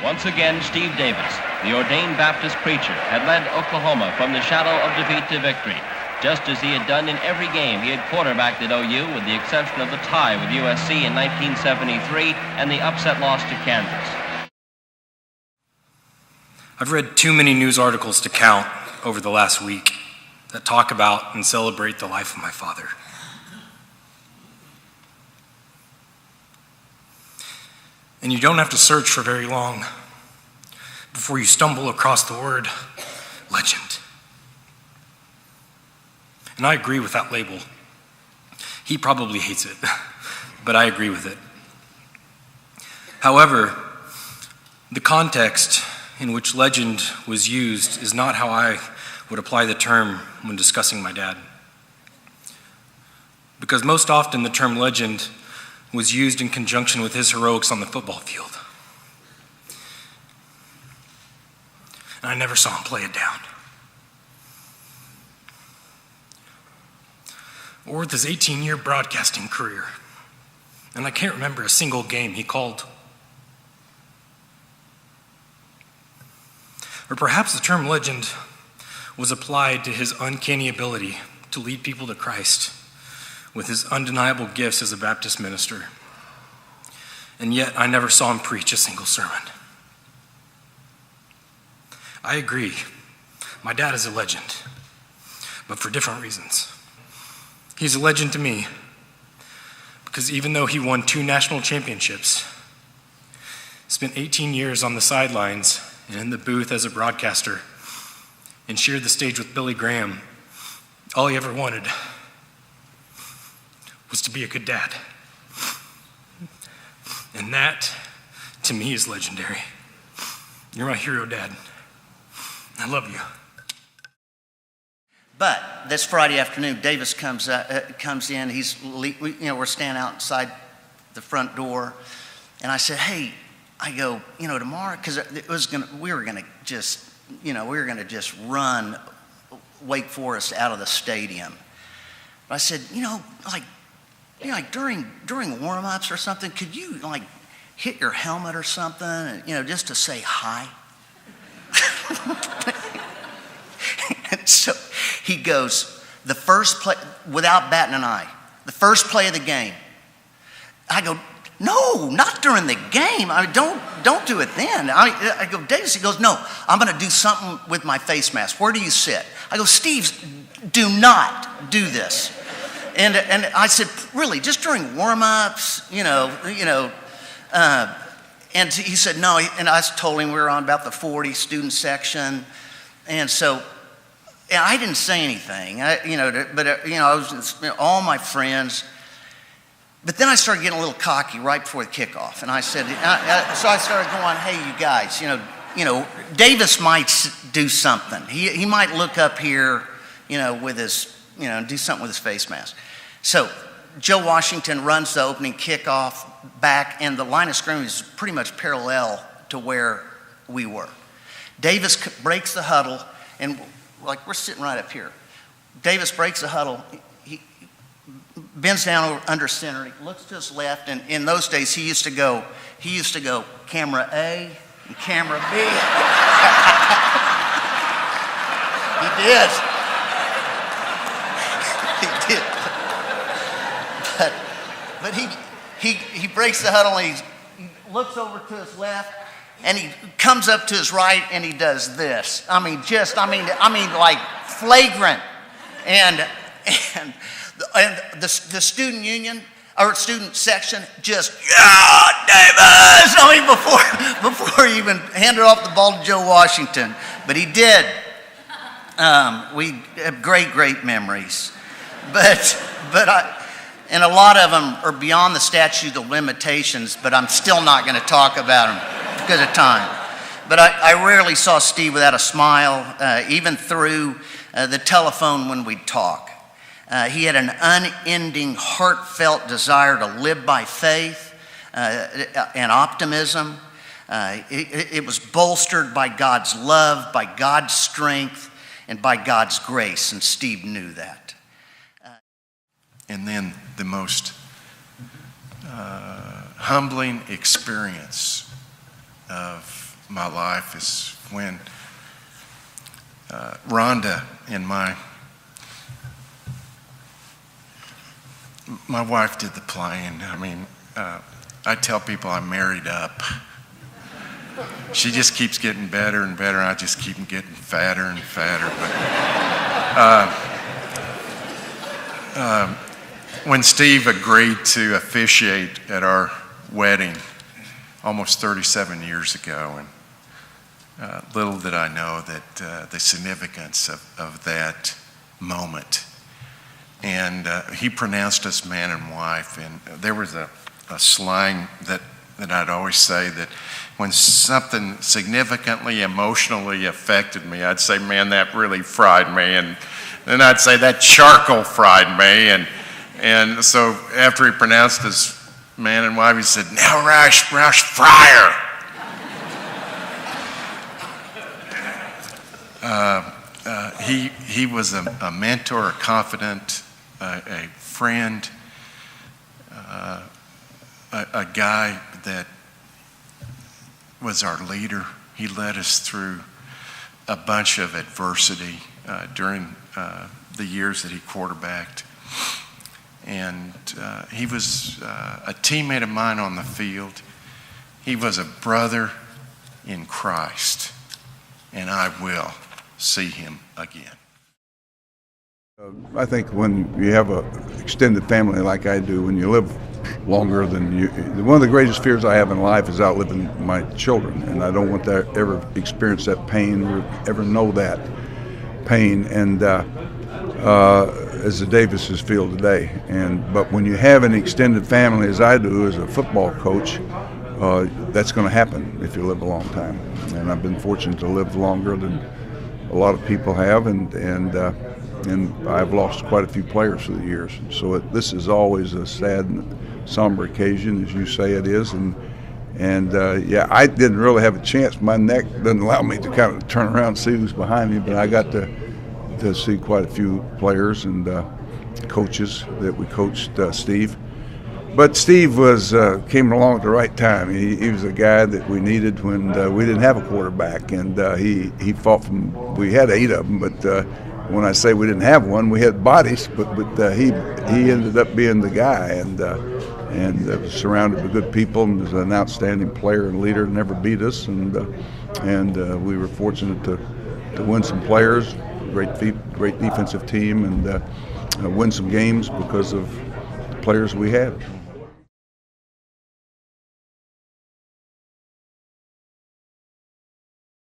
Once again, Steve Davis, the ordained Baptist preacher, had led Oklahoma from the shadow of defeat to victory. Just as he had done in every game he had quarterbacked at OU, with the exception of the tie with USC in 1973 and the upset loss to Kansas. I've read too many news articles to count over the last week that talk about and celebrate the life of my father. And you don't have to search for very long before you stumble across the word legend. And I agree with that label. He probably hates it, but I agree with it. However, the context in which legend was used is not how I would apply the term when discussing my dad. Because most often the term legend was used in conjunction with his heroics on the football field. And I never saw him play it down. Or with his 18-year broadcasting career. And I can't remember a single game he called. Or perhaps the term legend was applied to his uncanny ability to lead people to Christ with his undeniable gifts as a Baptist minister. And yet I never saw him preach a single sermon. I agree, my dad is a legend, but for different reasons. He's a legend to me because even though he won 2 national championships, spent 18 years on the sidelines and in the booth as a broadcaster, and shared the stage with Billy Graham, all he ever wanted was to be a good dad. And that, to me, is legendary. You're my hero, Dad. I love you. But this Friday afternoon, Davis comes in. We're standing outside the front door, and I said, "Hey," I go, tomorrow, because we were gonna just run Wake Forest out of the stadium. But I said, during warm-ups or something, could you hit your helmet or something, just to say hi? And so he goes, the first play, without batting an eye, the first play of the game. I go, "No, not during the game. I mean, don't do it then." I go, "Davis," he goes, "No, I'm going to do something with my face mask. Where do you sit?" I go, "Steve, do not do this." And I said, "Really, just during warm-ups, and he said, "No," and I told him we were on about the 40 student section. And so I didn't say anything, I was all my friends. But then I started getting a little cocky right before the kickoff, and I said, so I started going, "Hey, you guys, Davis might do something. He might look up here, with his, do something with his face mask." So Joe Washington runs the opening kickoff back, and the line of scrimmage is pretty much parallel to where we were. Davis breaks the huddle, and we're sitting right up here. Davis breaks the huddle. He bends down under center. He looks to his left, and in those days he used to go camera A and camera B. He did. He did. But he breaks the huddle, and he looks over to his left, and he comes up to his right, and he does this. I mean, like flagrant. And the student union or student section just, "Yeah, Davis!" I mean, before he even handed off the ball to Joe Washington, but he did. We have great memories, and a lot of them are beyond the statute of limitations. But I'm still not going to talk about them because of time. But I rarely saw Steve without a smile, even through the telephone when we'd talk. He had an unending, heartfelt desire to live by faith and optimism. It was bolstered by God's love, by God's strength, and by God's grace, and Steve knew that. And then the most humbling experience of my life is when Rhonda and my wife did the playing. I mean, I tell people I'm married up. She just keeps getting better and better. I just keep getting fatter and fatter. But when Steve agreed to officiate at our wedding almost 37 years ago, and little did I know that the significance of that moment. And he pronounced us man and wife, and there was a slang that I'd always say that when something significantly emotionally affected me, I'd say, man, that really fried me. And then I'd say, that charcoal fried me. And so after he pronounced us man and wife, he said, now Roush Fryer. He was a mentor, a confidant, a friend, a guy that was our leader. He led us through a bunch of adversity during the years that he quarterbacked. And he was a teammate of mine on the field. He was a brother in Christ, and I will see him again. I think when you have an extended family like I do, when you live longer than you, one of the greatest fears I have in life is outliving my children, and I don't want to ever experience that pain or ever know that pain. And as the Davises feel today. But when you have an extended family, as I do as a football coach, that's going to happen if you live a long time. And I've been fortunate to live longer than a lot of people have, and I've lost quite a few players through the years. So this is always a sad and somber occasion, as you say it is. And yeah, I didn't really have a chance. My neck doesn't allow me to kind of turn around and see who's behind me, but I got to see quite a few players and coaches that we coached, Steve. But Steve came along at the right time. He was a guy that we needed when we didn't have a quarterback, and he fought from. We had 8 of them, but when I say we didn't have one, we had bodies. But he ended up being the guy, and was surrounded by good people, and was an outstanding player and leader. Never beat us, and we were fortunate to win some players. Great defensive team, and win some games because of the players we had.